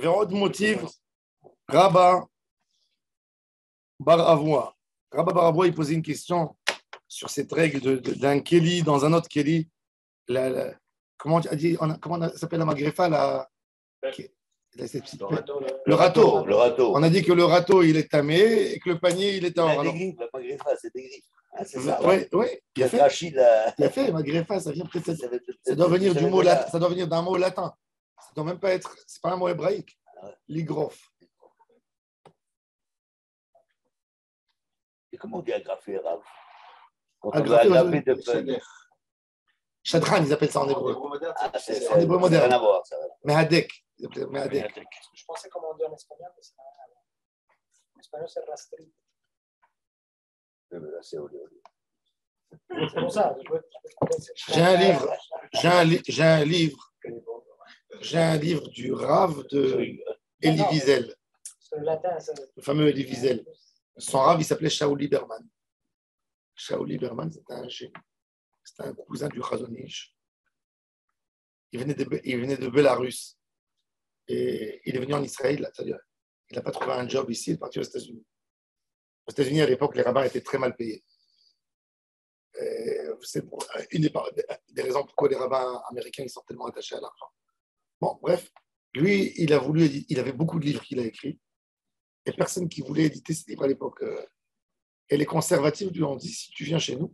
ועוד motive, Rabba Bar Avoua. Rabba Bar Avoua, il posait une question sur cette règle d'un Kéli dans un autre Kéli. Comment ça s'appelle la magrefa le râteau. On a dit que le râteau, il est tamé et que le panier, il est en. La magrefa, c'est des griffes. Ah, c'est ça. Oui. Il a fait, magrefa, ça vient peut-être. Ça doit venir du mot latin. Ça doit venir d'un mot latin. Ça ne doit même pas être. C'est pas un mot hébraïque. L'igrof. Et comment on dit agrafer, Rav? Quand on doit agrafer de feuilles. Chadran, ils appellent ça en hébreu. En hébreu moderne. Rien à voir, ça. Mehadek. Je pensais comment on dit en espagnol, mais c'est en espagnol, c'est rastri. C'est pour ça. J'ai un livre du Rav de Elie Wiesel. Le fameux Elie Wiesel. Son Rav, il s'appelait Shaul Lieberman. Shaul Lieberman, c'était un cousin du Chazon Ish. Il venait de Bélarus. Et il est venu en Israël. C'est-à-dire, il n'a pas trouvé un job ici, il est parti aux États-Unis. Aux États-Unis, à l'époque, les rabbins étaient très mal payés. C'est une des raisons pourquoi les rabbins américains ils sont tellement attachés à l'argent. Bon, bref, lui, il avait beaucoup de livres qu'il a écrits. Et personne qui voulait éditer ces livres à l'époque. Et les conservatifs lui ont dit, si tu viens chez nous,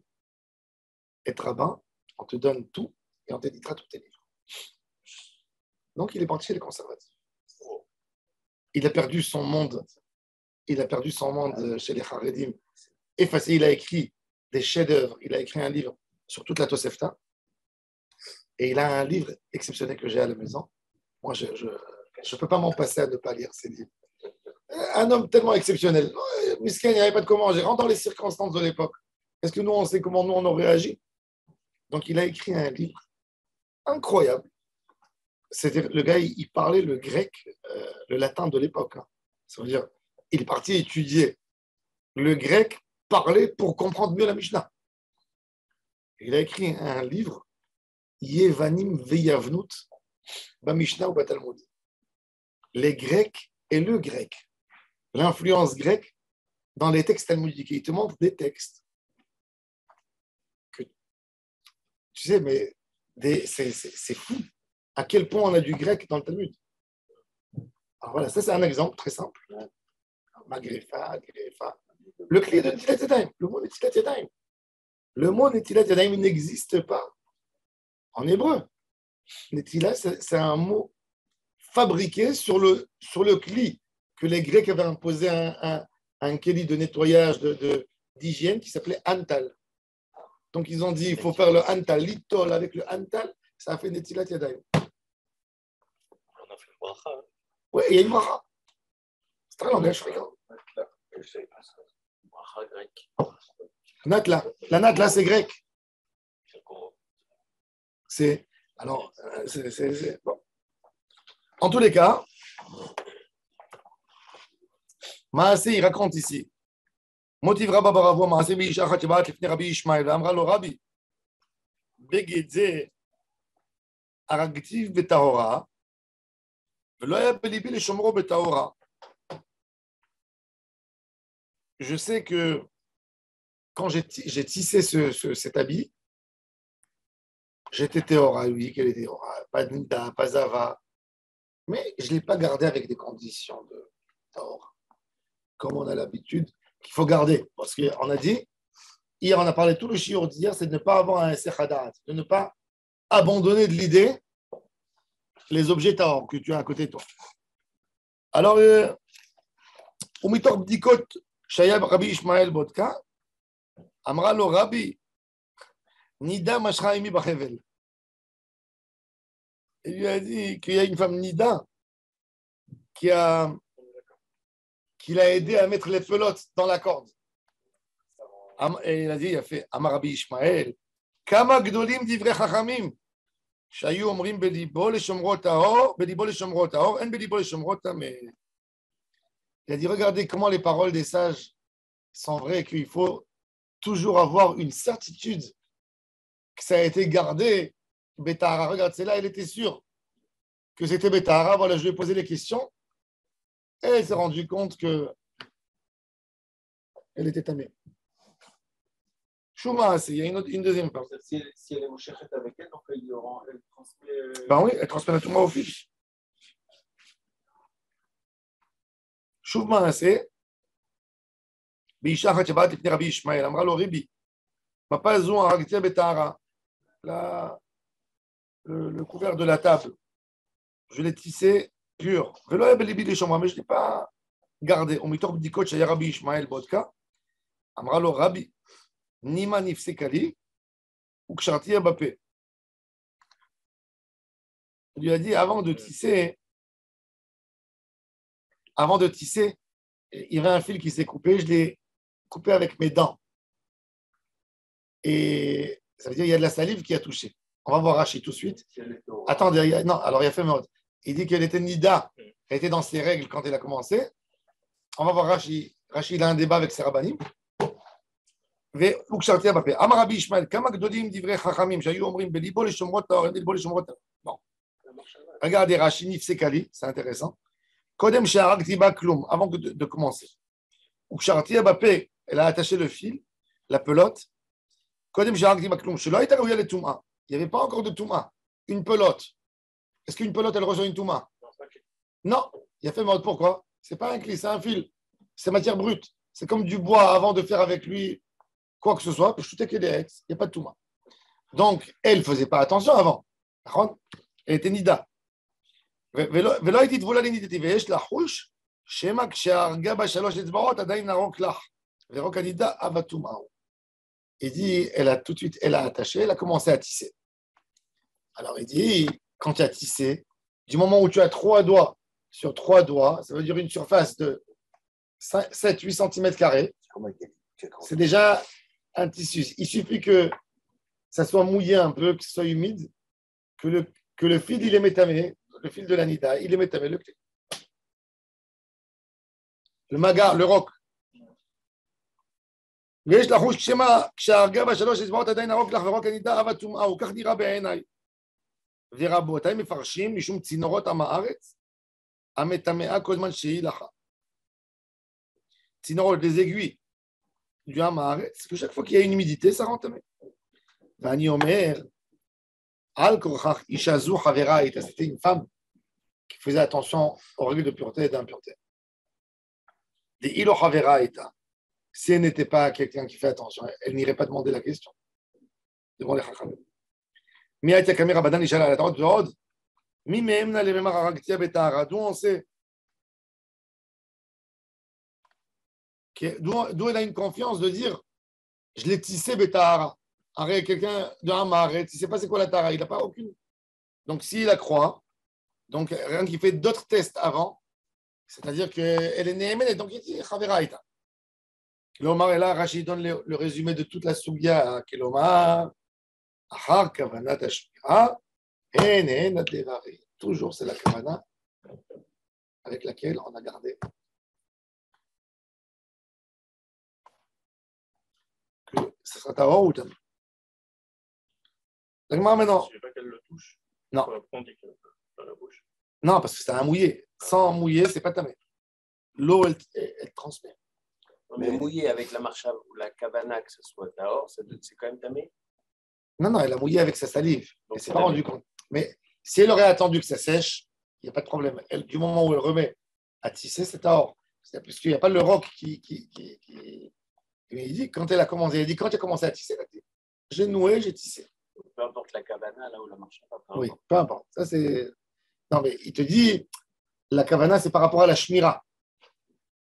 être rabbin, on te donne tout et on t'éditera tous tes livres. Donc, il est parti chez les conservatifs. Il a perdu son monde. Chez les Haredim. Effacé, il a écrit des chefs-d'œuvre. Il a écrit un livre sur toute la Tosefta. Et il a un livre exceptionnel que j'ai à la maison. Moi, je ne peux pas m'en passer à ne pas lire ces livres. Un homme tellement exceptionnel. Miskin, il n'y avait pas de comment. J'ai rentré dans les circonstances de l'époque. Est-ce que nous, on sait comment nous, on aurait réagi? Donc, il a écrit un livre incroyable. C'est-à-dire, le gars, il parlait le grec, le latin de l'époque. Ça veut dire, il est parti étudier le grec parlé pour comprendre mieux la Mishnah. Il a écrit un livre, Yevanim Veyavnut, ba Mishnah ou ba Talmud. Les Grecs et le grec. L'influence grecque dans les textes talmudiques. Il te montre des textes que, tu sais, mais c'est fou à quel point on a du grec dans le Talmud. Alors voilà, ça c'est un exemple très simple. Magrefa. Le clé de Netilat Yadayim, le mot Netilat Yadayim. Le mot Netilat Yadayim n'existe pas en hébreu. Netilat, c'est un mot fabriqué sur le kli que les Grecs avaient imposé un keli de nettoyage, d'hygiène qui s'appelait Antal. Donc ils ont dit il faut faire le Antal, l'itol avec le Antal, ça a fait Netilat Yadayim. On a fait une bracha. Oui, il y a une bracha. C'est un langage fréquent. Bracha grec. Natla. La Natla, c'est grec. C'est. Alors, c'est bon. En tous les cas, Maasé, il raconte ici. Motiv Rabba Baravoua, Maasé Biisha Chatibat, Lifne Rabbi Ishmael, Amra lo Rabbi. Begedze, Aragtiv Betahora, Velo ya belibi le Shomro Betahora. Je sais que quand j'ai tissé cet habit, j'étais Théora, oui, qu'elle était Théora, pas Nida, pas Zava, mais je ne l'ai pas gardé avec des conditions de Théora, comme on a l'habitude qu'il faut garder. Parce qu'on a dit, hier on a parlé tout le shiur d'hier, c'est de ne pas avoir un Sechadat, de ne pas abandonner de l'idée les objets Théora que tu as à côté de toi. Alors, Umitor Bdikot, Shayab Rabbi Ishmael Bodka, Amra lo Rabbi, Nida Mashra Imi Bachevel. Il lui a dit qu'il y a une femme Nida qui l'a aidé à mettre les pelotes dans la corde. Et il a dit, il a fait Amar Rabbi Ishmael, Kama Gdolim Divrei Chachamim, Shayu Omrim Belibo Leshomrot Haor, Belibo Leshomrot Haor, En Belibo Leshomrot Hameh. Il a dit, regardez comment les paroles des sages sont vraies, qu'il faut toujours avoir une certitude que ça a été gardé. Betahara, regarde, c'est là, elle était sûre que c'était Betahara. Voilà, je lui ai posé les questions. Et elle s'est rendue compte qu'elle était tamée. Chouma, il y a une deuxième femme. Si elle est mouchachette avec elle, donc elle transmet. Ben oui, elle transmet la touma au fils. Chouma, c'est. באישה אחת שבאת לפני רבי ישמעאל, אמרה לו ריבי, מפה זו הרגתיה בטהרה, le couvert de la table, je l'ai tissé pur, ולא היה בליבי לשומרה, mais je ne l'ai pas gardé, ומתוך בדיקות שהיה רבי ישמעאל בודקה, אמרה לו רבי, נימה נפסקה לי, וקשרתיה בפה. Il lui a dit, avant de tisser, il y avait un fil qui s'est coupé, je l'ai coupé avec mes dents. Et ça veut dire qu'il y a de la salive qui a touché. On va voir Rachid tout de suite. Attendez, non, alors il y a fait mode. Il dit qu'elle était nida, elle était dans ses règles quand elle a commencé. On va voir Rachid. Rachid a un débat avec ses rabbanim. אמר רבי ישמעאל, כמה גדולים דברי חכמים שהיו אומרים בליבו לשומרות טהור, אין בליבו לשומרות טהור. Bon. Regardez Rachid נפסקה, c'est intéressant. קודם שהרגתי בה כלום, avant de commencer. וקשרתי בפה, elle a attaché le fil, la pelote. קודם שהרגתי בה כלום, שלא הייתה ראויה לטומאה. Il n'y avait pas encore de טומאה. Une pelote. Est-ce qu'une pelote, elle reçoit une טומאה? Non. Il a fait mode, pourquoi? C'est pas un clé, c'est un fil. C'est matière brute. C'est comme du bois avant de faire avec lui quoi que ce soit. Je tout qu'il il n'y a pas de טומאה. Donc, elle ne faisait pas attention avant. Elle était nida. ולא הייתי טבולה לנידתי, ויש לחוש שמא כשהרגה בשלוש אצבעות עדיין נרוק לך, ורוק הנידה אבה טומאו. Il dit, elle a tout de suite, elle a attaché, elle a commencé à tisser. Alors il dit, quand tu as tissé, du moment où tu as 3 doigts sur 3 doigts, ça veut dire une surface de 7-8 cm², c'est déjà un tissu. Il suffit que ça soit mouillé un peu, que ce soit humide, que le fil, il est métamé, le fil de la nida, il est métamé, le clé. Le magar, le roc. ויש לחוש כשהרגה בשלוש אצבעות עדיין הרוק לך ורוק הנידה אבה טומאה, וכך נראה בעיניי. ורבותיי מפרשים משום צינורות עם הארץ, המטמאה כל זמן שהיא לך. צינורות, les aiguilles du עם הארץ, que chaque fois qu'il y a une humidité, ça rend טמא. ואני אומר, על כורכך אישה זו חברה הייתה, c'était une femme qui faisait attention aux règles de pureté et d'impureté. דאילו חברה הייתה. Si elle n'était pas quelqu'un qui fait attention, elle n'irait pas demander la question devant les chachamim. D'où on sait, d'où elle a une confiance de dire je l'ai tissé betahara. Quelqu'un de Hamaret, il ne sait pas c'est quoi la tara, il n'a pas aucune. Donc s'il la croit, donc rien qui fait d'autres tests avant, c'est-à-dire qu'elle est néhémène, donc il dit chaveraïta. L'Omar est là, Rachid donne le résumé de toute la soubia. L'Omar, Achar Kavanat Ashmira, En Adlevari. Toujours, c'est la Kavana avec laquelle on a gardé que ce sera Tahor ou Tamé. L'Agmar maintenant. Je ne sais pas qu'elle le touche. Non. On dit qu'elle dans la bouche. Non, parce que c'est un mouillé. Sans mouiller, c'est pas Tamé. L'eau, elle transmet. Mais mouillé avec la marcha ou la kavana, que ce soit dehors, c'est quand même tamé. Non, elle a mouillé avec sa salive. Donc, elle ne s'est pas rendue compte. Mais si elle aurait attendu que ça sèche, il n'y a pas de problème. Du moment où elle remet à tisser, c'est dehors. Parce qu'il n'y a pas le roc qui. Il dit, quand elle a commencé, quand tu as commencé à tisser, elle a dit, j'ai noué, j'ai tissé. Peu importe la kavana, là où la marcha, pas peu importe. Oui, peu importe. Ça, c'est. Non, mais il te dit, la kavana, c'est par rapport à la shmira.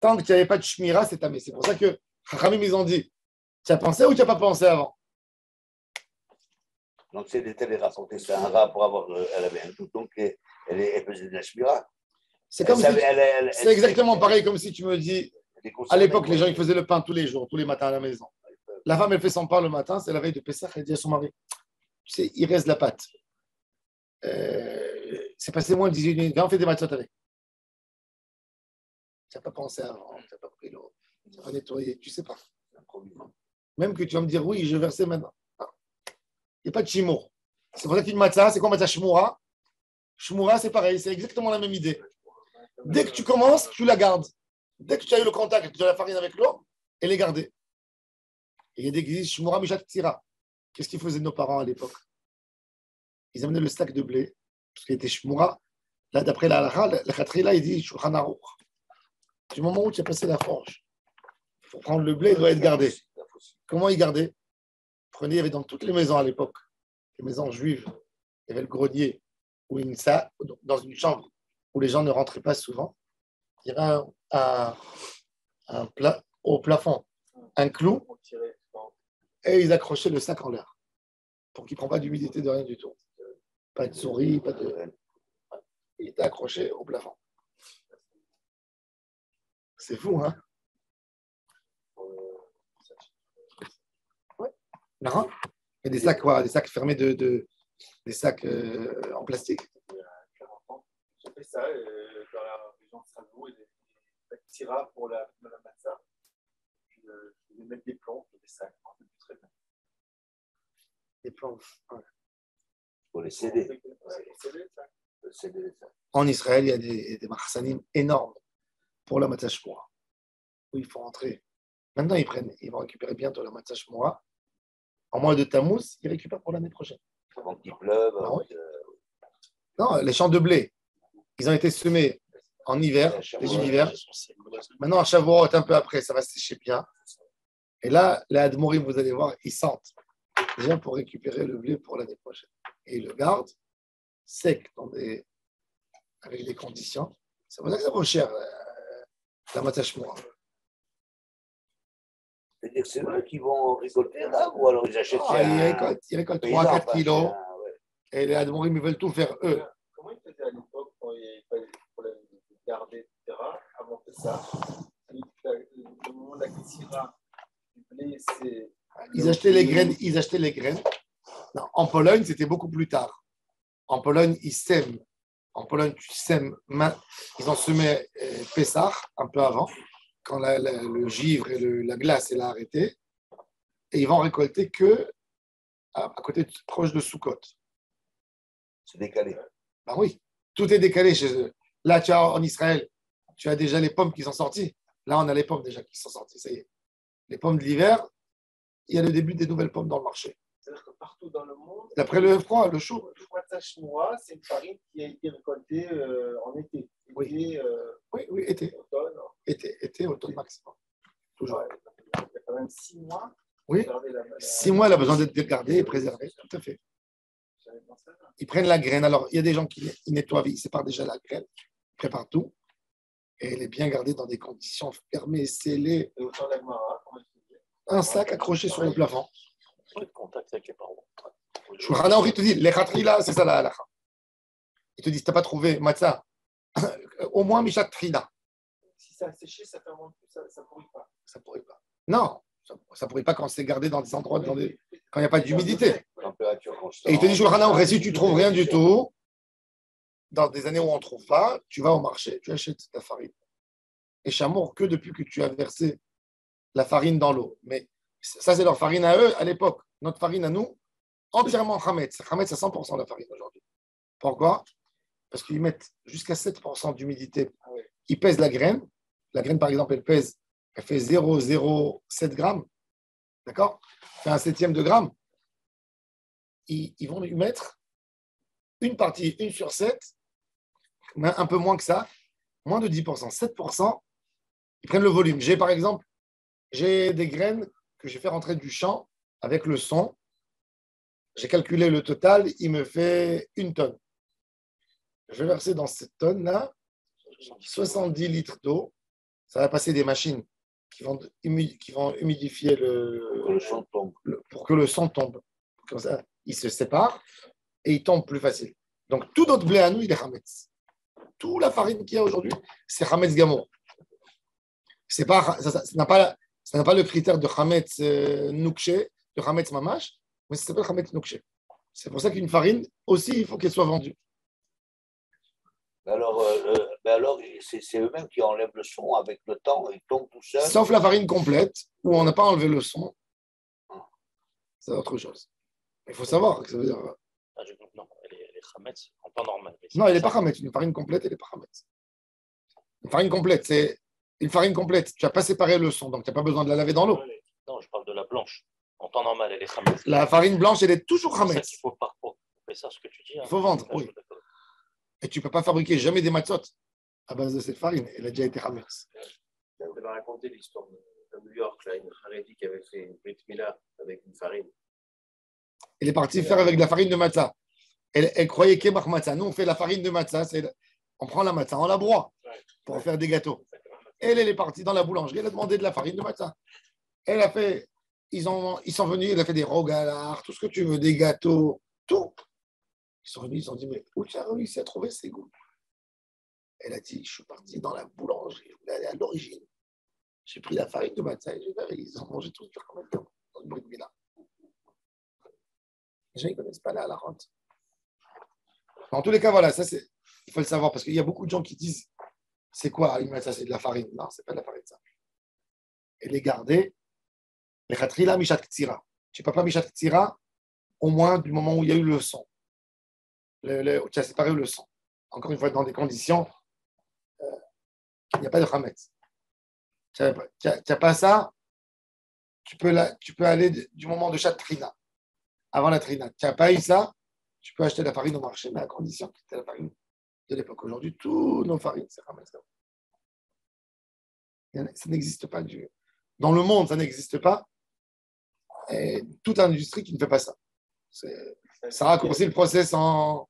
Tant que tu n'avais pas de shmira, c'est tamé. C'est pour ça que Chachamim, ils ont dit, tu as pensé ou tu n'as pas pensé avant? Donc, c'est des téléracontés, c'est un rat pour avoir. Elle avait un tout, donc elle faisait de la shmira. C'est comme c'est exactement pareil comme si tu me dis, à l'époque, les gens ils faisaient le pain tous les jours, tous les matins à la maison. La femme, elle fait son pain le matin, c'est la veille de Pessah, elle dit à son mari, tu sais, il reste de la pâte. C'est passé moins de 18 minutes, viens, on fait des matzot avec. Tu n'as pas pensé avant, tu n'as pas pris l'eau, tu n'as pas nettoyé, tu ne sais pas. Même que tu vas me dire, oui, je versais maintenant. Il n'y a pas de chimour. C'est pour ça qu'une matzah, c'est quoi matzah shmoura? Shmoura, c'est pareil, c'est exactement la même idée. Dès que tu commences, tu la gardes. Dès que tu as eu le contact de la farine avec l'eau, elle est gardée. Et il y a des qui disent Shmura Mishat Tira. Qu'est-ce qu'ils faisaient nos parents à l'époque? Ils amenaient le sac de blé, parce qu'il était Shmura. Là, d'après la halakha, la Khatrila, il dit Shulchan Aruch. Du moment où tu as passé la forge, pour prendre le blé, il doit être gardé. Comment il gardait? Prenez, il y avait dans toutes les maisons à l'époque, les maisons juives, il y avait le grenier ou une salle, dans une chambre où les gens ne rentraient pas souvent. Il y avait au plafond un clou et ils accrochaient le sac en l'air pour qu'il ne prenne pas d'humidité de rien du tout. Pas de souris, pas de. Il était accroché au plafond. C'est fou, hein? Ouais. Là, il y a des sacs, quoi, des sacs fermés des sacs en plastique. Il y a 40 ans, j'ai fait ça dans la région de Strasbourg, et des tira pour la matzah. Je vais mettre des plantes et des sacs. Très bien. Des plantes. Ouais. Pour les CD. En Israël, il y a des marsanim énormes pour la matzah shmura, où il faut rentrer. Maintenant, ils vont récupérer bientôt la matzah shmura. En mois de Tammuz, ils récupèrent pour l'année prochaine. Avant qu'il pleuve. Ah, oui. Non, les champs de blé, ils ont été semés en hiver, début d'hiver. Maintenant, à Shavuot, un peu après, ça va sécher bien. Et là, les Admorim, vous allez voir, ils sentent déjà pour récupérer le blé pour l'année prochaine. Et ils le gardent sec avec des conditions. C'est pour ça que ça vaut cher, la matzah shmura. C'est-à-dire que c'est eux qui vont récolter là, ou alors ils achètent Ils récoltent 3-4 kilos. Et les Admorim, ils veulent tout faire eux. Comment ils faisaient à l'époque quand il fallait garder, etc. Avant que ça, le moment de la tira du blé, c'est. Ils achetaient les graines. Non, en Pologne, c'était beaucoup plus tard. En Pologne, ils sèment. En Pologne, tu sèmes. Ils ont semé Pessah un peu avant, quand le givre et la glace elle a arrêté. Et ils vont récolter que à côté, proche de Sukkot. C'est décalé. Ben oui, tout est décalé chez eux. Là, tu as en Israël, tu as déjà les pommes qui sont sorties. Là, on a les pommes déjà qui sont sorties. Ça y est. Les pommes de l'hiver, il y a le début des nouvelles pommes dans le marché. C'est-à-dire que partout dans le monde, d'après le froid, le chaud. Le matzah shmura, c'est une farine qui a été récoltée en été. Oui, été. Automne. Été, automne maximum. Toujours. Ouais, il y a quand même 6 mois. Oui, 6 mois, elle a besoin d'être gardée et préservée. Tout à fait. Ils prennent la graine. Alors, il y a des gens qui nettoient, ils séparent déjà la graine, ils préparent tout. Et elle est bien gardée dans des conditions fermées, scellées. Et autant d'Agmara, un sac accroché sur le plafond. Pas de contact avec les parents. Shulchan Aruch, il te dit, les khatrila, c'est ça la halakha. Il te dit, si tu n'as pas trouvé matzah, au moins Mishat Trina. Si ça a séché, ça fermente plus, ça ne pourrit pas. Ça ne pourrit pas. Non, ça ne pourrit pas quand c'est gardé dans des endroits, quand il n'y a pas d'humidité. Et il te dit, Shulchan Aruch, si tu ne trouves rien du tout, dans des années où on ne trouve pas, tu vas au marché, tu achètes ta farine. Et chamour, que depuis que tu as versé la farine dans l'eau. Mais ça, c'est leur farine à eux à l'époque. Notre farine à nous, entièrement Hametz. Hametz à 100% la farine aujourd'hui. Pourquoi? Parce qu'ils mettent jusqu'à 7% d'humidité. Ils pèsent la graine. La graine, par exemple, elle fait 0,07 grammes. D'accord? Elle fait un septième de gramme. Ils vont lui mettre une partie, 1 sur 7, un peu moins que ça, moins de 10%. 7%, ils prennent le volume. Par exemple, j'ai des graines que j'ai fait rentrer du champ avec le son. J'ai calculé le total, il me fait 1 tonne. Je vais verser dans cette tonne-là 70 litres d'eau. Ça va passer des machines qui vont humidifier pour que le son tombe. Comme ça, il se sépare et il tombe plus facile. Donc, tout notre blé à nous, il est Hametz. Toute la farine qu'il y a aujourd'hui, c'est Hametz Gamour. Ça n'a pas le critère de Hametz Noukshe, de Hametz Mamash, mais ça s'appelle Hametz Noukshe. C'est pour ça qu'une farine, aussi, il faut qu'elle soit vendue. Alors, c'est eux-mêmes qui enlèvent le son avec le temps, ils tombent tout seuls. Sauf la farine complète, où on n'a pas enlevé le son. C'est autre chose. Il faut savoir que ça veut dire. Non, elle est Hametz en temps normal. Non, elle n'est pas Hametz. Une farine complète, elle n'est pas Hametz. Une farine complète, c'est une farine complète. Tu n'as pas séparé le son, donc tu n'as pas besoin de la laver dans l'eau. Non, je parle de la blanche. En temps normal, elle est chametz. La farine blanche, elle est toujours C'est ça chametz. qu'il faut par contre. C'est ça ce que tu dis. Il faut vendre, oui. Et tu ne peux pas fabriquer jamais des matzot à base de cette farine. Elle a déjà été chametz. On avait raconté l'histoire de New York, là, une Haredi qui avait fait une Brit Mila avec une farine. Elle est partie faire avec de la farine de matzah. Elle croyait qu'Emach matzah. Nous, on fait la farine de matzah. On prend la matzah, on la broie pour faire des gâteaux. Elle est partie dans la boulangerie. Elle a demandé de la farine de matzah. Elle a fait. Ils sont venus. Elle a fait des rogalars, tout ce que tu veux, des gâteaux, tout. Ils sont venus. Ils ont dit mais où tu as réussi à trouver ces goûts? Elle a dit je suis parti dans la boulangerie. Je voulais aller à l'origine. J'ai pris la farine de matzah et ils ont mangé tout en même temps dans le bruit de Mila. Les gens ne connaissent pas la rente. En tous les cas, voilà, ça c'est. Il faut le savoir parce qu'il y a beaucoup de gens qui disent c'est quoi ça c'est de la farine. Non, c'est pas de la farine ça. Et les garder, les khatrila mishat ktsira. Tu ne peux pas mishat ktsira au moins du moment où il y a eu le sang. Tu as séparé le sang. Encore une fois, dans des conditions, il n'y a pas de chametz. Tu n'as pas ça, tu peux aller du moment de chaque trina, avant la trina. Tu n'as pas eu ça, tu peux acheter la farine au marché, mais à condition que tu aies la farine de l'époque. Aujourd'hui, toutes nos farines, c'est chametz. Ça n'existe pas. Dans le monde, ça n'existe pas. Et toute industrie qui ne fait pas ça. Ça raccourcit le process en.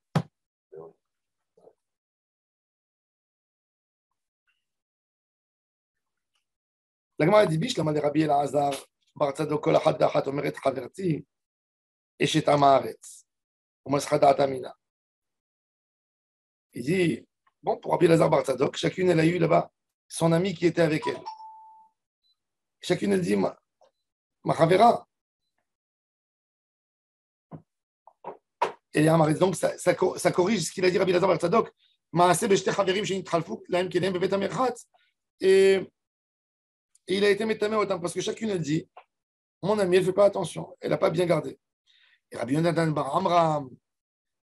La Gemara dit Bish, la Rabbi Elazar, Bar Tzadok, Kol Achad Dachat, Omeret Chaverti, Eshet Amaretz, Umaschadat Amina. Il dit, bon, pour Rabbi Elazar Bar Tzadok, chacune, elle a eu là-bas son ami qui était avec elle. Chacune, elle dit, ma Chavera. Et Amaretz, donc ça corrige ce qu'il a dit Rabbi Elazar Bar Tzadok, Maaseh Beshte Chaverim, Shenit Chalfuk, Laem Kedem, Bevet Amerchatz. Et il a été métamé autant parce que chacune elle dit mon ami, elle ne fait pas attention, elle n'a pas bien gardé. Et Rabbi Yonatan Bar Amram,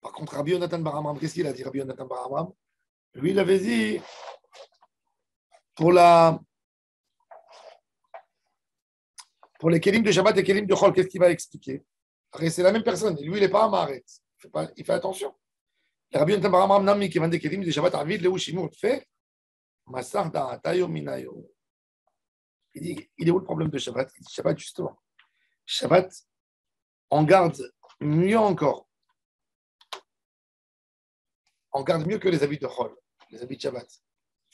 par contre, Rabbi Yonatan Bar Amram, qu'est-ce qu'il a dit, Rabbi Yonatan Bar Amram? Lui, il avait dit pour les kelim de Shabbat et kelim de Chol, qu'est-ce qu'il va expliquer? Après, c'est la même personne, lui, il n'est pas amaret, il fait attention. Et Rabbi Yonatan Bar Amram, Nami, qui vend des kelim de Shabbat, Avid, Léou, Shimur, fait Masar Da'atayo Minayo. Il dit, il est où le problème de Shabbat? Il dit, Shabbat, justement. Shabbat, on garde mieux encore. On garde mieux que les habits de Chol, les habits de Shabbat.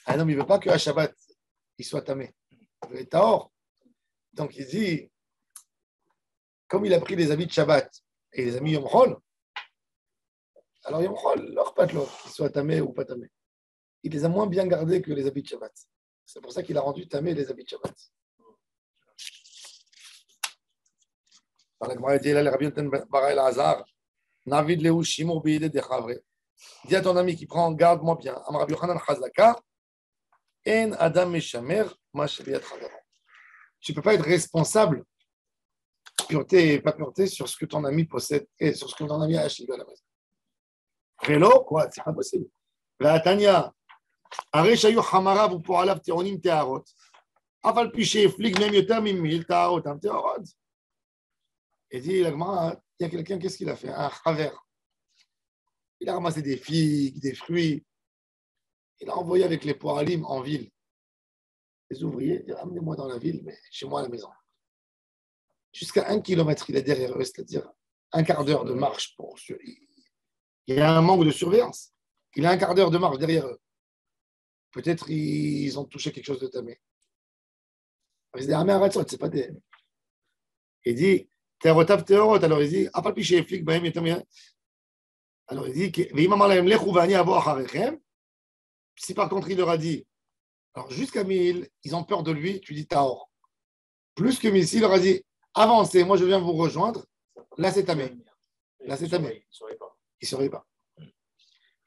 Un homme, il ne veut pas qu'à Shabbat, il soit tamé. Il veut être tahor. Donc, il dit, comme il a pris les habits de Shabbat et les habits Yom Chol, alors Yom Chol, leur pas de l'autre, qu'il soit tamé ou pas tamé. Il les a moins bien gardés que les habits de Shabbat. C'est pour ça qu'il a rendu tamé les habits de Shabbat. Dans la Gemara, il dit, là, le Rabbi Yonatan Bar Elazar, Navid Léou Shimur B'ideh Dechavre. Dis à ton ami qui prend, garde-moi bien. Amar Rabbi Yochanan Chazaka, En Adam Meshamer, Ma Sheviat Chavero. Tu ne peux pas être responsable, pureté et pas pureté, sur ce que ton ami possède et sur ce que ton ami a acheté à la maison. Vélo, quoi, c'est pas possible. La Tanya, הרי שהיו חמריו ופועליו טעונים טהרות, אף על פי שהפליג מהם יותר ממיל טהרותם טהרות. Et dit, la Gemara, il y a quelqu'un, qu'est-ce qu'il a fait? Un chaver. Il a ramassé des figues, des fruits. Il a envoyé avec les poalim en ville. Les ouvriers, il dit, amenez-moi dans la ville, mais chez moi à la maison. Jusqu'à 1 kilomètre, il est derrière eux, c'est-à-dire un quart d'heure de marche. Il y a un manque de surveillance. Il a un quart d'heure de marche derrière eux. Peut-être ils ont touché quelque chose de tamé. Il dit, ah mais arrête ça, c'est pas des. Il dit, Thérotav Théorot, alors il dit, alors il dit, si par contre il leur a dit, alors jusqu'à 1000, ils ont peur de lui, tu dis Taor. Plus que 1000, s'il leur a dit, avancez, moi je viens vous rejoindre, là c'est tamé. Là c'est tamé. Il ne saurait pas.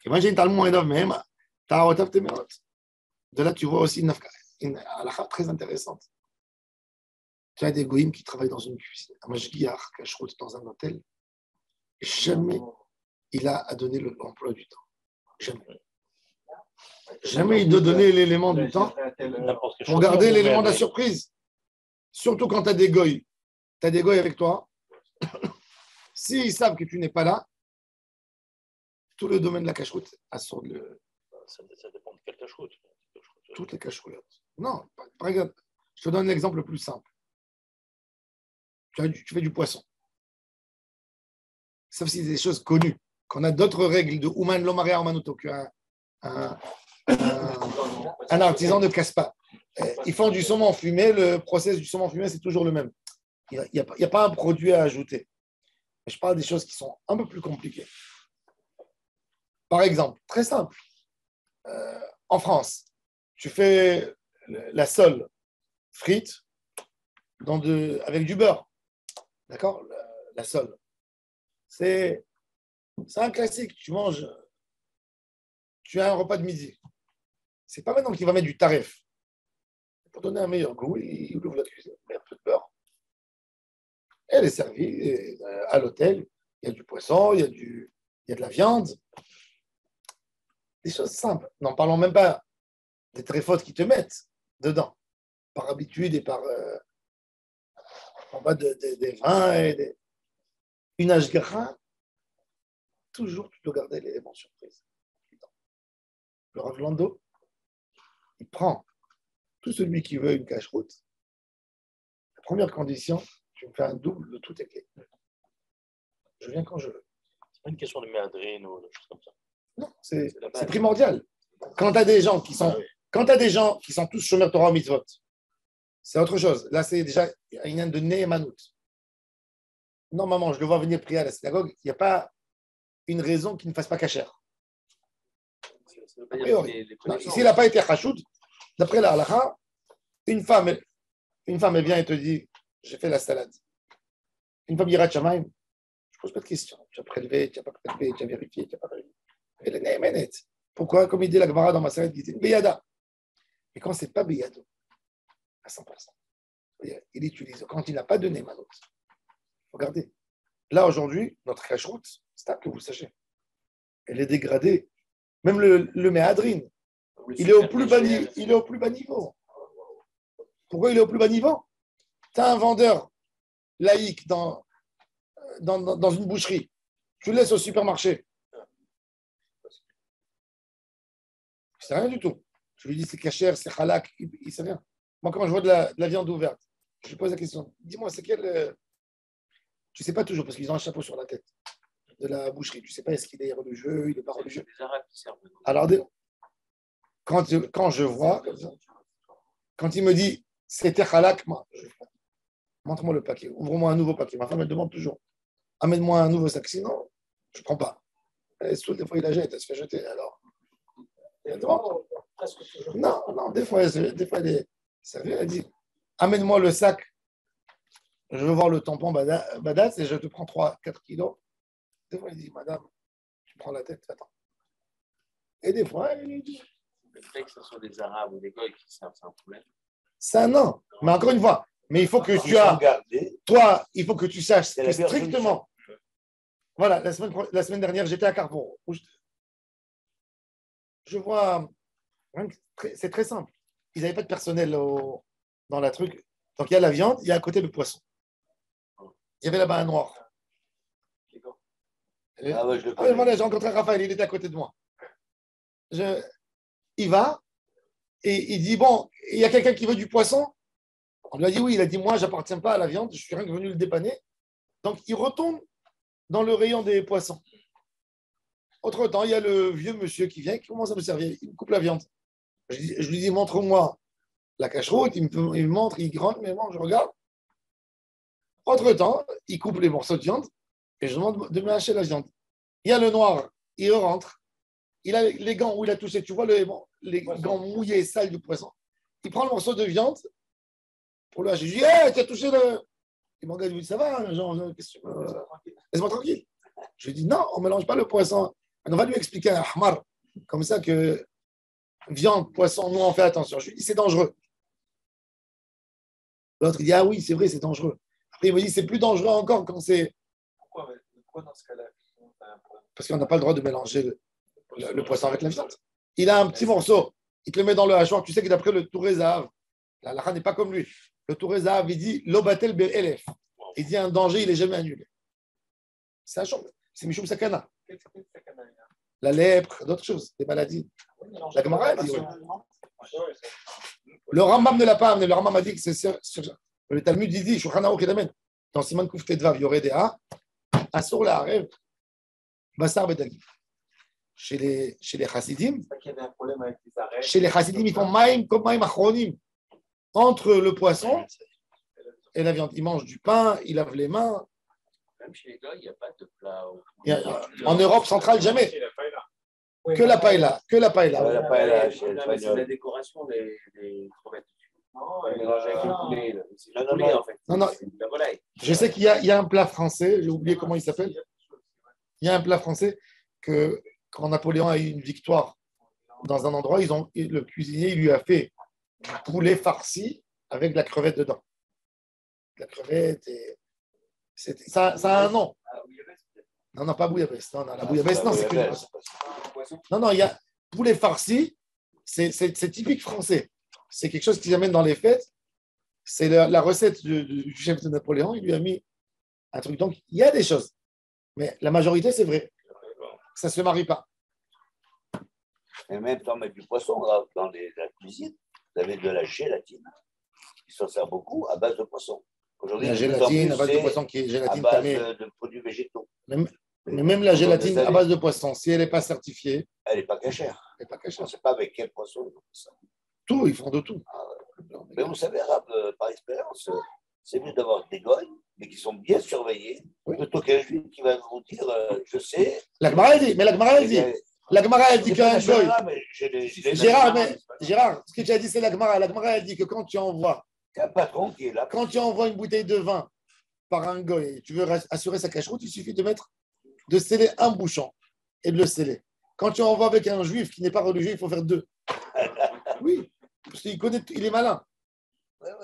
Imagine, t'as le moins d'homme même, Tarotav Théorot. De là, tu vois aussi une halakha très intéressante. Tu as des goïms qui travaillent dans une cuisine, un mashgiach, cache-route dans un hôtel. Jamais il a à donner l'emploi du temps. Jamais. Jamais il doit donner l'élément du temps N'importe quelle pour chose. garder l'élément de la surprise. Surtout quand tu as des goy. Tu as des goy avec toi. S'ils savent que tu n'es pas là, tout le domaine de la cache-route assourde Ça dépend de quelle cache-route. toutes les cache-routes. Non, regarde, je te donne un exemple le plus simple. Tu fais du poisson. Sauf si c'est des choses connues. Qu'on a d'autres règles de Ouman Lomaria Omanuto qu'un un artisan ne casse pas. Ils font du saumon fumé, le process du saumon fumé, c'est toujours le même. Il n'y a pas un produit à ajouter. Je parle des choses qui sont un peu plus compliquées. Par exemple, très simple, en France, tu fais la sole frite avec du beurre. D'accord? La sole. C'est un classique. Tu as un repas de midi. C'est pas maintenant qu'il va mettre du tarif. Pour donner un meilleur goût, il ouvre la cuisine, il met un peu de beurre. Elle est servie à l'hôtel. Il y a du poisson, il y a de la viande. Des choses simples. N'en parlons même pas des tréfautes qui te mettent dedans, par habitude et par en bas des vins et une ashgacha. Toujours, tu dois garder l'élément surprise. Le Rav Lando, il prend tout celui qui veut une cache-route. La première condition, tu me fais un double de toutes tes clés. Je viens quand je veux. C'est pas une question de méadrine ou de choses comme ça. Non, c'est primordial. Quand tu as des gens qui sont tous chômeurs Torah mitzvot, c'est autre chose. Là, c'est déjà une de Nehemanout. Normalement, je le vois venir prier à la synagogue, il n'y a pas une raison qu'il ne fasse pas cachère. Ici, il n'a pas été rachoud. D'après la halakha, une femme, elle vient et te dit, j'ai fait la salade. Une femme ira Shamaim, je ne pose pas de questions. Tu as prélevé, tu n'as pas prélevé, tu as vérifié, tu n'as pas vérifié. Elle est Nehemenet. Pourquoi? Comme il dit la Gemara dans ma salade, il dit Beyada. Et quand ce n'est pas Beyado, à 100%, il utilise. Quand il n'a pas de Nehemanot, regardez. Là, aujourd'hui, notre cache-route, c'est ça que vous sachez. Elle est dégradée. Même le méadrine, il est au plus bas niveau. Pourquoi il est au plus bas niveau? Tu as un vendeur laïque dans une boucherie. Tu le laisses au supermarché. Il ne sait rien du tout. Je lui dis c'est cachère, c'est halak, il ne sait rien. Moi, quand je vois de la viande ouverte, je lui pose la question. Dis-moi, c'est quel. Tu ne sais pas toujours parce qu'ils ont un chapeau sur la tête de la boucherie. Tu ne sais pas est-ce qu'il est religieux, il n'est pas religieux. Alors, quand je vois, comme ça, quand il me dit c'était halak, moi, montre-moi le paquet, ouvre-moi un nouveau paquet. Ma femme, elle demande toujours amène-moi un nouveau sac, sinon, je ne prends pas. Des fois, il la jette, elle se fait jeter. Alors, elle demande. Non, des fois, elle est sérieuse, elle dit amène-moi le sac, je veux voir le tampon badass et je te prends 3-4 kilos. Des fois, il dit madame, tu prends la tête, attends. Et des fois, il dit. Le fait que ce soit des Arabes ou des Goïs qui servent, c'est un problème. Ça, non. Mais encore une fois, mais il faut que toi, il faut que tu saches que strictement. Voilà, la semaine dernière, j'étais à Carrefour. Je vois, c'est très simple. Ils n'avaient pas de personnel dans la truc. Donc, il y a la viande, il y a à côté le poisson. Il y avait là-bas un noir. Ouais, je le connais. Voilà, j'ai rencontré Raphaël, il était à côté de moi. Il va et il dit bon, il y a quelqu'un qui veut du poisson. On lui a dit oui, il a dit moi, je n'appartiens pas à la viande, je suis rien que venu le dépanner. Donc, il retourne dans le rayon des poissons. Autre temps, il y a le vieux monsieur qui vient, qui commence à me servir. Il me coupe la viande. Je lui dis montre-moi la cache-route. Il me montre, il gronde, mais bon, je regarde. Autre temps, il coupe les morceaux de viande et je demande de me hacher la viande. Il y a le noir, il rentre. Il a les gants où il a touché, tu vois les gants mouillés et sales du poisson. Il prend le morceau de viande pour le hacher. Je dis, hey, tu as touché le. Il m'engage, il dit, ça va, laisse-moi tranquille. Je lui dis, non, on ne mélange pas le poisson. On va lui expliquer un ahmar, comme ça que viande, poisson, nous on fait attention. Je lui dis, c'est dangereux. L'autre, il dit, ah oui, c'est vrai, c'est dangereux. Après, il me dit, c'est plus dangereux encore quand c'est. Pourquoi dans ce cas-là? Parce qu'on n'a pas le droit de mélanger le poisson avec la viande. il a un petit morceau, il te le met dans le hachoir, tu sais que d'après le Touré Zahav, la halakha n'est pas comme lui. Le Touré Zahav, il dit Lobatel Be'elef. Il dit un danger, il n'est jamais annulé. C'est un champ, c'est Mishum Sakana. La lèpre, d'autres choses, des maladies. La Gemara a dit, oui. Le Rambam ne l'a pas amené. Le Rambam a dit que c'est sur le Talmud, il dit, Shulchan Aruch Kedamen, dans Siman Kuf Tedvav, il y aurait des A, Asur la Harev, Basar Bedagi. Chez les Chassidim, chez les Chassidim, ils font Maïm comme Maïm Achronim. Entre le poisson et la viande. Ils mangent du pain, ils lavent les mains. Même chez les gars, il n'y a pas de plat. En Europe centrale, jamais. Que la paella. Que la paella. La paella, c'est la décoration des crevettes. Non, Mélangé avec le poulet. C'est le Non, poulet, non. en fait. Non, non. C'est de la volaille. Je sais qu'il y a un plat français, j'ai oublié comment il s'appelle. Il y a un plat français que quand Napoléon a eu une victoire dans un endroit, le cuisinier il lui a fait du poulet farci avec de la crevette dedans. La crevette, ça a un nom. Non, pas bouillabaisse. Non, la bouillabaisse, non, c'est que. Non, il y a poulet farci, c'est typique français. C'est quelque chose qu'ils amènent dans les fêtes. C'est la recette du chef de Napoléon. Il lui a mis un truc. Donc, il y a des choses. Mais la majorité, c'est vrai. Ça ne se marie pas. Et même dans mettre du poisson dans la cuisine, vous avez de la gélatine. Ils s'en servent beaucoup à base de poisson. Aujourd'hui, La gélatine à base de poisson qui est à gélatine base tamée. de produits végétaux. Mais même la gélatine à base de poisson, si elle n'est pas certifiée, Elle n'est pas cachère. elle n'est pas cachée. On ne sait pas avec quel poisson ils font ça. Tout, ils font de tout. Mais vous savez, Rab, par expérience, c'est mieux d'avoir des gognes, mais qui sont bien surveillés, Oui. plutôt qu'un juif qui va vous dire je sais. La Gemara, elle dit, mais la Gemara, elle dit. La Gemara, elle dit qu'un goy. Gérard, ce que tu as dit, c'est la Gemara. La Gemara, elle dit que quand tu envoies, un patron qui est là. quand tu envoies une bouteille de vin par un goy et tu veux assurer sa cache-route, il suffit de sceller un bouchon et de le sceller. Quand tu envoies avec un juif qui n'est pas religieux, il faut faire 2. Oui, parce qu'il connaît, il est malin.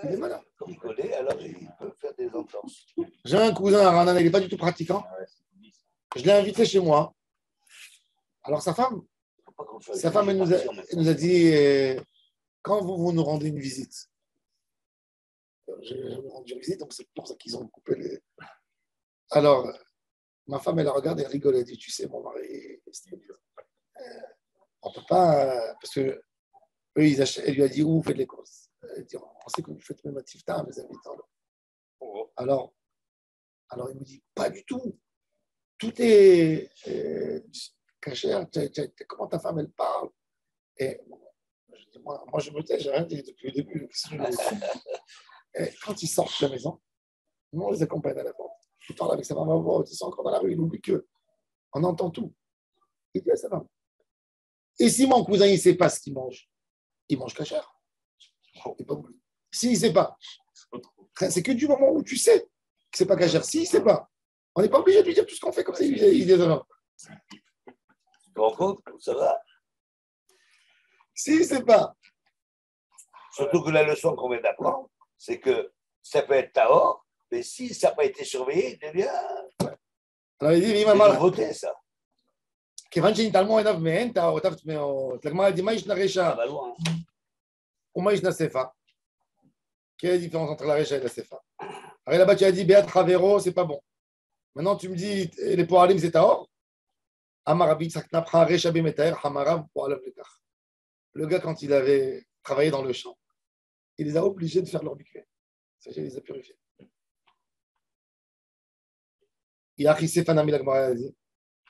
Il est malin. Comme il connaît, alors il peut faire des entorses. J'ai un cousin, Ranan, il n'est pas du tout pratiquant. Je l'ai invité chez moi. Alors sa femme, elle nous a dit, quand vous nous rendez une visite, j'ai rendu une visite, donc c'est pour ça qu'ils ont coupé les... Alors, ma femme, elle la regarde et elle rigole, elle dit, tu sais, mon mari, on ne peut pas, parce que eux, elle lui a dit, où vous faites les courses? Elle dit, on sait que vous faites même à Tifta, mes habitants. Alors, il me dit, pas du tout. Tout est cachère. Comment ta femme, elle parle? Et je dis, moi, je me tais, j'ai rien dit depuis le début. Et quand ils sortent de la maison, nous, on les accompagne à la porte. Il parle avec sa maman, ils sont encore dans la rue, il oublie qu'on entend tout. Il dit à sa femme. Et si mon cousin, il ne sait pas ce qu'il mange cachère. S'il ne sait pas, c'est que du moment où tu sais que ce n'est pas cachère. S'il ne sait pas, on n'est pas obligé de lui dire tout ce qu'on fait comme ça. Il dit non. Tu te rends compte? Ça va? S'il ne sait pas. Surtout que la leçon qu'on vient d'apprendre, c'est que ça peut être Tahor, mais si ça n'a pas été surveillé, il devient. Alors il dit, c'est une nouveauté, ça. כיוון שנתעלמו עיניו מהן, טהרותיו טמאות. לגמרא dit, מה ישנה רשע ומה ישנה ספא? Quelle est la différence entre la résha et la sefa? Alors là-bas, tu as dit, Béat Chavero, c'est pas bon. Maintenant, tu me dis, les poalim, c'est tahor. Amar Rabbi Yitzhak Napcha Resha Bimetaer, Hamarav Poalav Lekach. Le gars, quand il avait travaillé dans le champ, il les a obligés de faire leur mikveh. Ça, il les a purifiés. Yachi Sefanami, la Gemara a dit.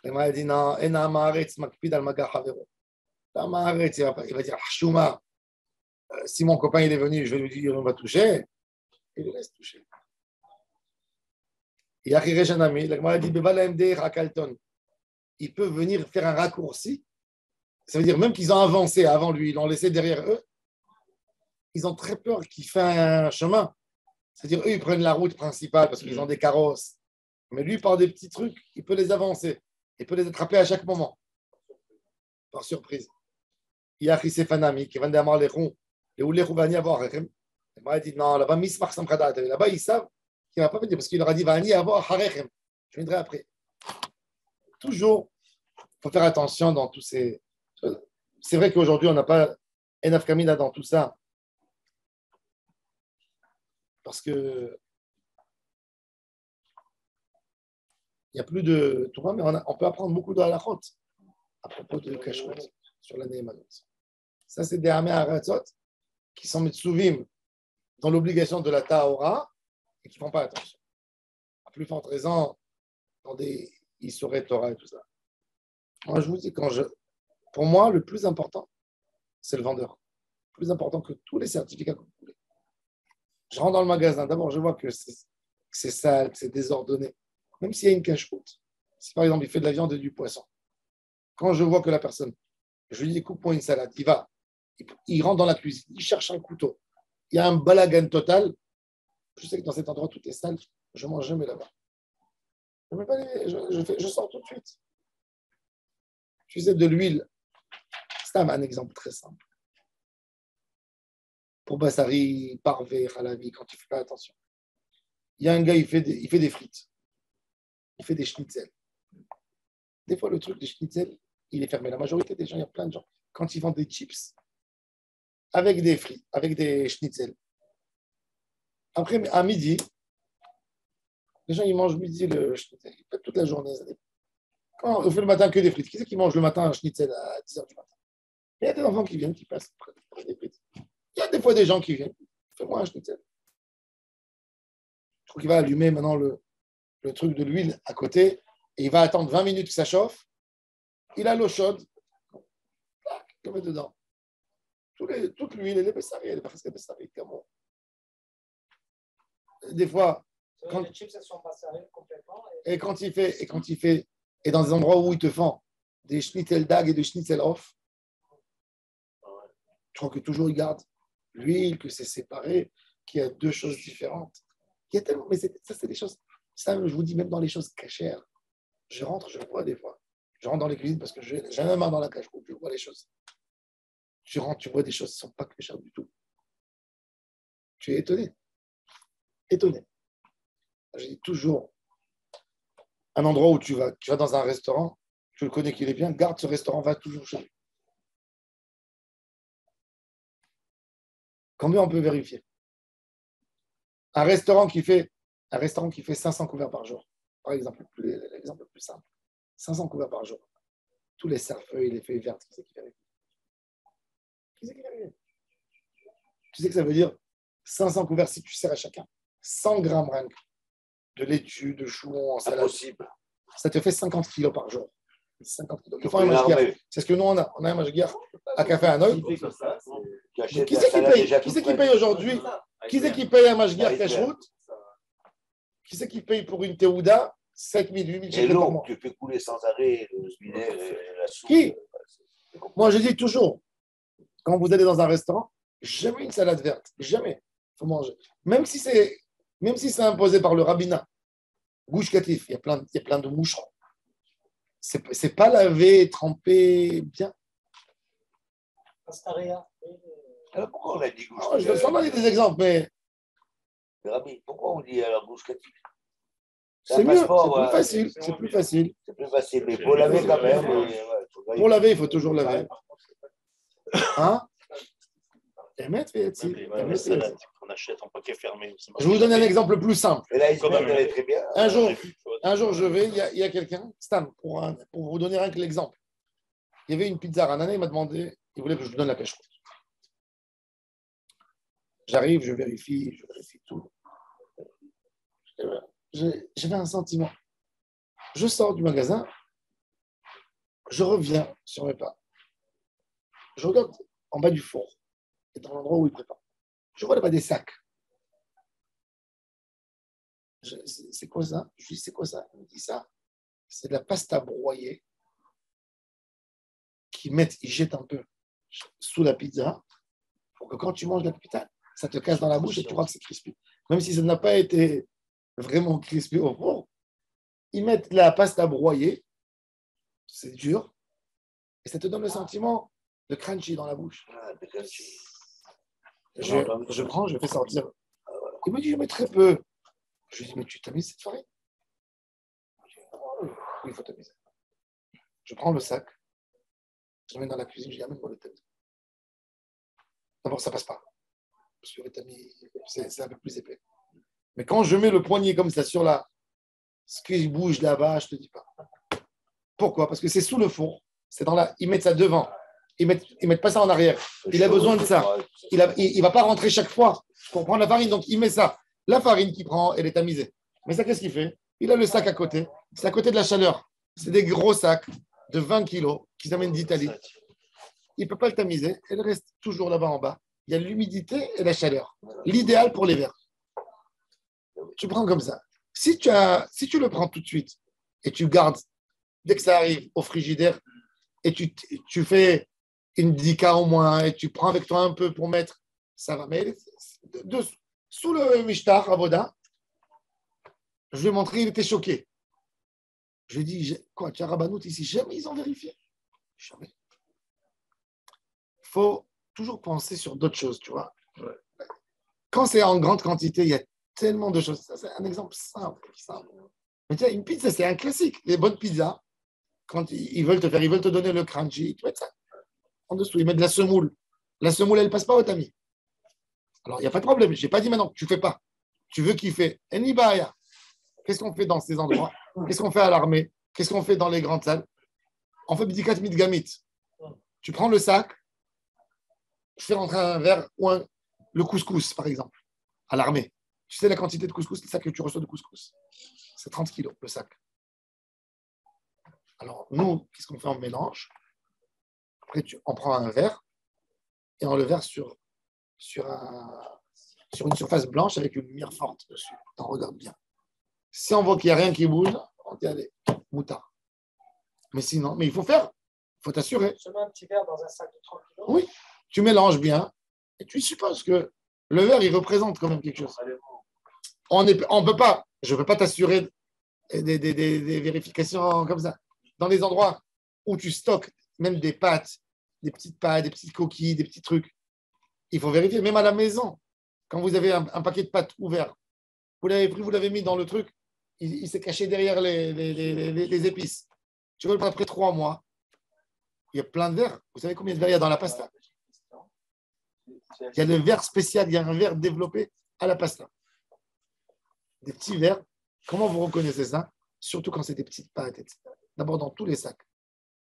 La Gemara a dit, non, Ena Amaretz Makpid al Maga Chavero. La Amaretz, il va dire, Shuma. Si mon copain il est venu, je vais lui dire on va toucher, il le laisse toucher. Il peut venir faire un raccourci. Ça veut dire même qu'ils ont avancé avant lui, ils l'ont laissé derrière eux. Ils ont très peur qu'il fasse un chemin. C'est-à-dire eux, ils prennent la route principale parce qu'ils ont des carrosses. Mais lui, par des petits trucs, il peut les avancer. Il peut les attraper à chaque moment. Par surprise. Il y a Fanami qui vient d'avoir les ronds. Et où les Rouvani avoir il m'a dit non, là-bas, Mismach Samkhadat. Là-bas, ils savent qu'il ne va pas venir parce qu'il leur a dit Vani avoir Harechem. Je viendrai après. Toujours, il faut faire attention dans tous ces choses. c'est vrai qu'aujourd'hui, on n'a pas Enaf Kamina dans tout ça. Parce que il n'y a plus de Torah, mais on peut apprendre beaucoup de halachot à propos de Kashrut sur l'année Manot. Ça, c'est des Hamé Haratzot qui sont Metsuvim dans l'obligation de la Tahora et qui ne font pas attention. À plus forte raison, dans des Issourei Torah et tout ça. Moi, je vous dis, pour moi, le plus important, c'est le vendeur. Plus important que tous les certificats que vous voulez. Je rentre dans le magasin, d'abord, je vois que c'est sale, que c'est désordonné. Même s'il y a une cache-route. Si par exemple, il fait de la viande et du poisson. Quand je vois que la personne, je lui dis coupe-moi une salade, il rentre dans la cuisine, il cherche un couteau. Il y a un balagan total. Je sais que dans cet endroit, tout est sale. Je ne mange jamais là-bas. Je sors tout de suite. Tu sais, de l'huile. C'est un exemple très simple. Pour Bassari, Parvé, Khalavi, quand tu ne fais pas attention. Il y a un gars, il fait des frites. Il fait des schnitzel. Des fois, le truc des schnitzel, il est fermé. La majorité des gens, il y a plein de gens, quand ils vendent des chips avec des frites, avec des schnitzel. Après, à midi, les gens, ils mangent midi le schnitzel. Ils font toute la journée. Quand on fait le matin que des frites, qui c'est qui mange le matin un schnitzel à 10h du matin? Il y a des enfants qui viennent, qui passent près des frites. Il y a des fois des gens qui viennent. Fais-moi un schnitzel. Je trouve qu'il va allumer maintenant le truc de l'huile à côté et il va attendre 20 minutes que ça chauffe. Il a l'eau chaude. Il le met dedans. Toute l'huile, elle est bessarie, elle est presque bessarie. Des fois, quand les chips elles sont passées complètement. Et quand il fait, et dans des endroits où il te fend des schnitzel dag et des schnitzel off, je crois que toujours il garde l'huile, que c'est séparé, qu'il y a deux choses différentes. Il y a tellement, mais ça, c'est des choses. Ça, je vous dis, même dans les choses cachères, je rentre, je vois des fois. Je rentre dans les cuisines parce que j'ai la main dans la cache, je vois les choses. Tu rentres, tu vois des choses qui ne sont pas cachères du tout. Tu es étonné. Étonné. Je dis toujours, un endroit où tu vas dans un restaurant, tu le connais qu'il est bien, garde ce restaurant, va toujours chez lui. Combien on peut vérifier? Un restaurant qui fait 500 couverts par jour, par exemple, l'exemple le plus simple, 500 couverts par jour. Tous les cerfeuilles, les feuilles vertes, qui c'est qui vérifie? Qui c'est qui vérifie? Tu sais que ça veut dire 500 couverts si tu sers à chacun. 100 grammes rien que de laitue, de chou en salade. Impossible. Ça te fait 50 kilos par jour. 50 kilos. Il faut Donc, un mashgiach. armé. C'est ce que nous on a. On a un mashgiach à Café Hanoï. Qui achète Qui la c'est qui salade paye? déjà Qui toute c'est qui prête. paye aujourd'hui? Qui c'est qui paye un mashgiach Iceberg. cash-route? Qui c'est qui paye pour une Théouda 7 000, 8 000 Et shekels par l'eau, mois? tu fais couler sans arrêt le vinaigre et la soupe. Qui? Moi, je dis toujours, quand vous allez dans un restaurant, jamais une salade verte. Jamais. Il faut manger. Même si c'est imposé par le rabbinat. Gouche catif, il y a plein de moucherons. C'est pas lavé, trempé bien. Pastaria. Alors pourquoi on a dit gouche Je vais sans donner des exemples, mais Rabbi, pourquoi on dit alors gouche catif? c'est un mieux, passeport, c'est plus facile. C'est plus facile. C'est plus facile, mais il faut laver quand même. Pour laver, il faut toujours laver. Hein? Les salades qu'on achète en paquet fermé. Je vous donne un exemple plus simple. Et là, il se met très bien. Un jour, je vais, il y a quelqu'un, Stan, pour vous donner rien que l'exemple. Il y avait une pizza, un année, il m'a demandé, il voulait que je lui donne la cache-route. J'arrive, je vérifie tout. J'avais un sentiment. Je sors du magasin, je reviens sur mes pas. Je regarde en bas du four, et dans l'endroit où il prépare. Je vois là-bas des sacs. C'est quoi ça? Je lui dis, c'est quoi ça? Il me dit ça. C'est de la pasta broyée qu'ils jettent un peu sous la pizza pour que quand tu manges la pizza, ça te casse dans la bouche et tu crois que c'est crispy. Même si ça n'a pas été vraiment crispy au four, ils mettent la pasta broyée, c'est dur, et ça te donne le sentiment de crunchy dans la bouche. Je prends, je fais sortir. Il me dit, je mets très peu. Je lui dis, mais tu t'as mis cette farine? Oui, il faut t'amuser. Je prends le sac, Je l'amène dans la cuisine, je dis amène-moi le tamis. D'abord, ça passe pas. Parce que le tamis, c'est un peu plus épais. Mais quand je mets le poignet comme ça sur ce qui bouge là-bas, je te dis pas. Pourquoi? Parce que c'est sous le four. C'est dans la. Ils mettent ça devant. Ils mettent pas ça en arrière. Il a besoin de ça. Il ne va pas rentrer chaque fois pour prendre la farine. Donc, il met ça. La farine qu'il prend, elle est tamisée. Mais ça, qu'est-ce qu'il fait? Il a le sac à côté. C'est à côté de la chaleur. C'est des gros sacs de 20 kilos qu'ils amènent d'Italie. Il ne peut pas le tamiser. Elle reste toujours là-bas en bas. Il y a l'humidité et la chaleur. L'idéal pour les verres. Tu prends comme ça. Si tu le prends tout de suite et tu gardes dès que ça arrive au frigidaire et tu fais une 10K au moins et tu prends avec toi un peu pour mettre, ça va. Mais sous le mishtar avoda, je lui ai montré, il était choqué. Je lui ai dit, quoi, tu as Rabbanout ici? Jamais ils ont vérifié. Jamais. Il faut toujours penser sur d'autres choses, tu vois. Quand c'est en grande quantité, il y a tellement de choses. Ça, c'est un exemple simple. Mais tiens, une pizza, c'est un classique. Les bonnes pizzas, quand ils veulent te donner le crunchy, ils te mettent ça en dessous. Ils mettent de la semoule. La semoule, elle ne passe pas au tamis. Alors, il n'y a pas de problème. Je n'ai pas dit maintenant que tu ne fais pas. Tu veux kiffer. Enibaya. Qu'est-ce qu'on fait dans ces endroits? Qu'est-ce qu'on fait à l'armée? Qu'est-ce qu'on fait dans les grandes salles? On fait bdikat midgamit. Tu prends le sac, tu fais rentrer un verre ou le couscous, par exemple, à l'armée. Tu sais la quantité de couscous, le sac que tu reçois de couscous? C'est 30 kilos, le sac. Alors, nous, qu'est-ce qu'on fait? On mélange. Après, on prend un verre et on le verse sur une surface blanche avec une lumière forte dessus. On regarde bien. Si on voit qu'il n'y a rien qui bouge, on dit allez, moutard. Mais sinon, mais il faut faire, il faut t'assurer. Je mets un petit verre dans un sac de 30 kilos. Oui, tu mélanges bien et tu supposes que le verre, il représente quand même quelque chose. On peut pas, je ne peux pas t'assurer des vérifications comme ça. Dans les endroits où tu stockes même des pâtes, des petites coquilles, des petits trucs, il faut vérifier. Même à la maison, quand vous avez un paquet de pâtes ouvert, vous l'avez pris, vous l'avez mis dans le truc, il s'est caché derrière les épices. Tu vois, après 3 mois, il y a plein de verres. Vous savez combien de verres il y a dans la pasta? Il y a le verre spécial, il y a un verre développé à la pasta. Des petits verres. Comment vous reconnaissez ça? Surtout quand c'est des petites pâtes, etc. D'abord dans tous les sacs.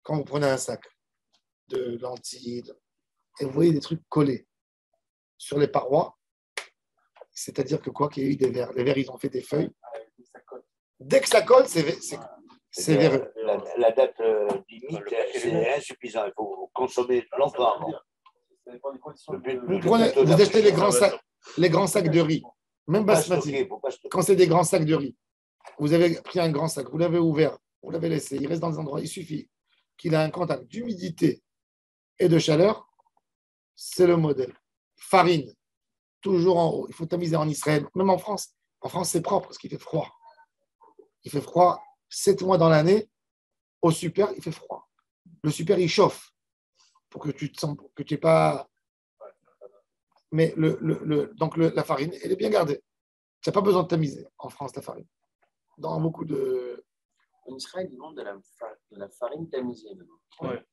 Quand vous prenez un sac de lentilles, et vous voyez des trucs collés sur les parois, c'est-à-dire que quoi qu'il y ait eu des verres. Les verres, ils ont fait des feuilles. Dès que ça colle, c'est véreux. La date limite, c'est insuffisant. Il faut consommer longtemps avant. Vous achetez les grands sacs de riz, même basmati. Quand c'est des grands sacs de riz, vous avez pris un grand sac, vous l'avez ouvert, vous l'avez laissé, il reste dans des endroits, il suffit qu'il ait un contact d'humidité et de chaleur, c'est le modèle. Farine, toujours en haut. Il faut tamiser en Israël, même en France. En France, c'est propre parce qu'il fait froid. Il fait froid 7 mois dans l'année. Au super, il fait froid. Le super, il chauffe pour que tu te sens que tu n'es pas. Mais donc la farine, elle est bien gardée. Tu n'as pas besoin de tamiser en France, la farine. Dans beaucoup de. En Israël, ils vendent de la farine tamisée. Ouais.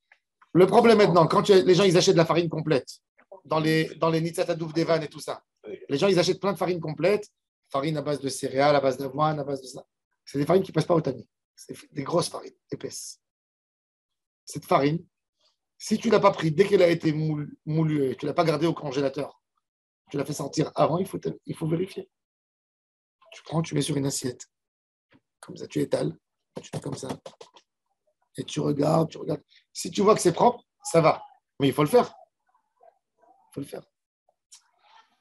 Le problème maintenant, quand les gens ils achètent de la farine complète, dans les Nitzat Adouf Devan et tout ça, les gens ils achètent plein de farine complète, farine à base de céréales, à base d'avoine, à base de ça. C'est des farines qui ne passent pas au tamis. C'est des grosses farines, épaisses. Cette farine, si tu ne l'as pas pris dès qu'elle a été moulue et tu ne l'as pas gardée au congélateur, tu l'as fait sortir avant, il faut vérifier. Tu prends, tu mets sur une assiette. Comme ça, tu étales. Tu fais comme ça. Et tu regardes. Si tu vois que c'est propre, ça va. Mais il faut le faire. Il faut le faire.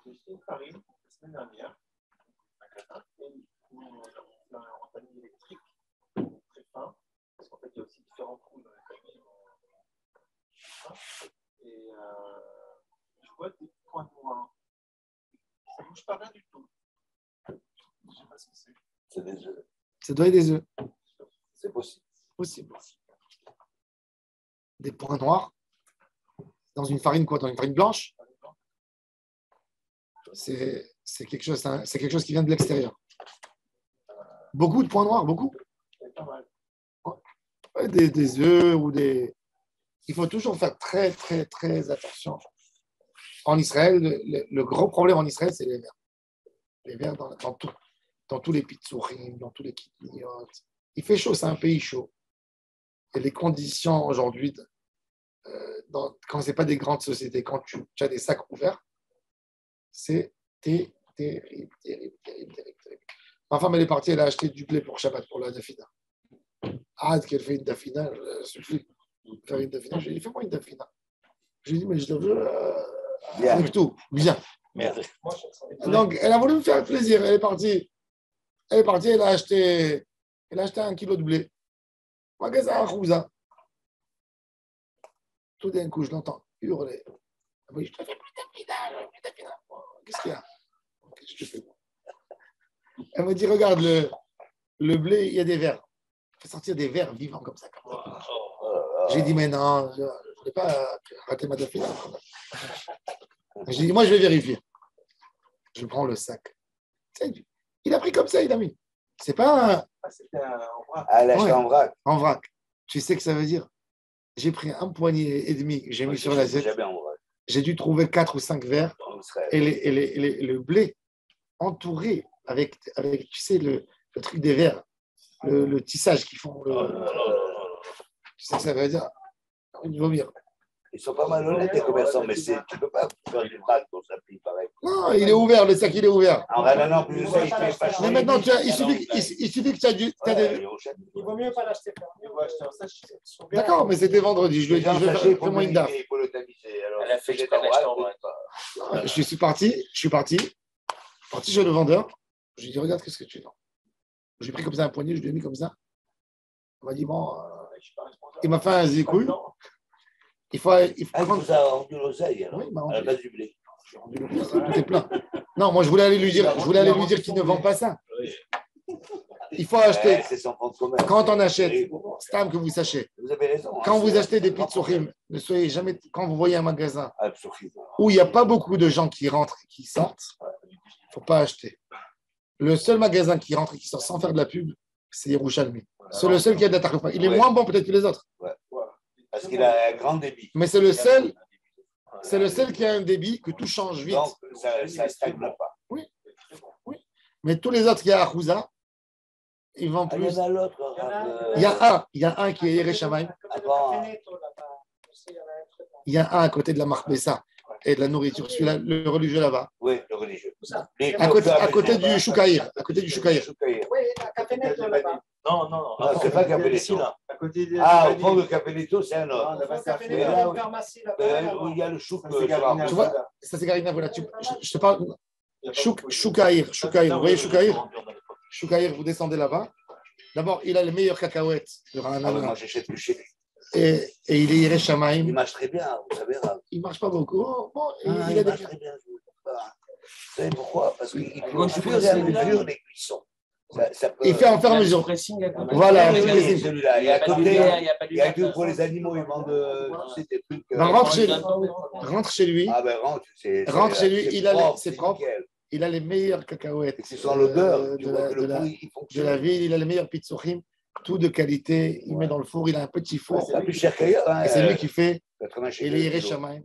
J'ai acheté une farine la semaine dernière, un panier électrique très fin, parce qu'en fait, il y a aussi différents trous dans les paniers. Et je vois des points noirs. Ça ne bouge pas rien du tout. Je ne sais pas ce que c'est. C'est des œufs. Ça doit être des œufs. C'est possible. Possible. Des points noirs. Dans une farine quoi? Dans une farine blanche? C'est quelque chose qui vient de l'extérieur. Beaucoup de points noirs, beaucoup. C'est pas mal. Ouais, des œufs ou des. il faut toujours faire très, très, très attention. En Israël, le gros problème en Israël, c'est les vers. Les vers dans tout. Dans tous les pitsurim, dans tous les kitniot. Il fait chaud, c'est un pays chaud. Et les conditions aujourd'hui, quand ce n'est pas des grandes sociétés, quand tu as des sacs ouverts, c'est terrible, terrible, terrible, terrible. Ma femme, elle est partie, elle a acheté du blé pour Shabbat, pour la dafina. Ah, qu'elle fait une dafina, suffit. Faire une dafina. J'ai dit, fais-moi une dafina. J'ai dit, mais je te veux avec tout, bien. Merde. Donc, elle a voulu me faire plaisir. Elle est partie, elle a acheté 1 kilo de blé. Magasin à Khouza. Tout d'un coup, je l'entends hurler. Elle me dit, je te fais plus dafina. Qu'est-ce qu'il y a? Qu'est-ce que je te fais? Elle me dit, regarde, le blé, il y a des vers. Fais sortir des vers vivants comme ça. J'ai dit, mais non, je ne voulais pas rater ma dafina. J'ai dit, moi, je vais vérifier. Je prends le sac. Il a pris comme ça, il a mis. C'est pas un... C'était en vrac. Ah, l'acheter en vrac. En vrac. Tu sais que ça veut dire? J'ai pris un poignet et demi que j'ai mis sur l'assiette. Jamais en vrac. J'ai dû trouver 4 ou 5 verres En Israël. et le blé entouré avec tu sais, le truc des verres, le tissage qu'ils font. Tu sais que ça veut dire? Il vaut mieux. Ils sont pas mal honnêtes, les commerçants, mais tu ne peux pas faire du vrac dans un prix pareil. Non, il est ouvert, le sac, il est ouvert. En vrai, non, plus ça, il fait fâcher. Mais maintenant, il suffit que tu as des... Il vaut mieux pas l'acheter. Il faut acheter en sachet. D'accord, mais c'était vendredi. Je lui ai dit, fais-moi une daf. Il faut le tamiser. Alors, Elle a fait exprès d'acheter en vrac. Je suis parti chez le vendeur. Je lui ai dit, regarde, qu'est-ce que tu veux. J'ai pris comme ça un poignet, je lui ai mis comme ça. Il m'a dit, bon, il m'a fait un zikouille. Il faut il prendre... vous a rendu l'oseille, alors, Oui, il m'a à rendu. la base du blé. J'ai rendu le prix, tout est plein. Non, moi, je voulais aller lui dire qu'il ne vend pas ça. Il faut acheter. C'est sans fonds de commerce. Quand on achète, Stam, que vous sachiez, Vous avez raison. quand vous achetez des pitsurim, ne soyez jamais, quand vous voyez un magasin Absolument. où il n'y a pas beaucoup de gens qui rentrent et qui sortent, il ne faut pas acheter. Le seul magasin qui rentre et qui sort sans faire de la pub, c'est Yerushalmi. C'est le seul qui a de la tarif. Il est moins bon peut-être que les autres. Parce qu'il a un grand débit. Mais c'est le seul qui a un débit que tout change vite. Donc, ça ne stagne pas. Oui. Mais tous les autres qui a à Khouza, ils vendent Il y plus. en a l'autre. Il y a un qui est Yerushalayim. Il y a un à côté de la Marpessa et de la nourriture. Celui-là, le religieux là-bas. Oui, le religieux. À côté du Choukaïr. Oui, la Capeneto là-bas. Non. Non, c'est pas Capeneto. À côté de. Au fond de Capeneto, c'est un autre. La Capeneto, là, la oui. pharmacie Où là-bas. il y a le chouk. Ça, c'est Garina. Tu vois, ça c'est Garina, voilà. Je te parle. Choukaïr. Vous voyez Choukaïr? Choukaïr, vous descendez là-bas. D'abord, il a les meilleures cacahuètes. Moi, j'achète plus chez lui. Et il est Yerushalayim. Il marche très bien, vous savez. Il ne marche pas beaucoup. Bon, Il il a des... marche très bien. Vous savez pourquoi? Parce qu'il peut Quand au tu fur et à mesure des cuissons. Ça peut... Il fait en faire mesure. Voilà. Oui, celui-là. Et à côté, il y a que que pour les animaux, ils vendent tu sais, des trucs. Ben, rentre chez lui. Ah ben Rentre chez lui, c'est propre. nickel. Il a les meilleures cacahuètes Et c'est sans l'odeur. de la ville. Il a les meilleurs pitsurim, tout de qualité. Il met dans le four. Il a un petit four. C'est plus cher qu'ailleurs. Et c'est lui qui fait. 80 chez Et lui, les le kilo. Yerushalayim.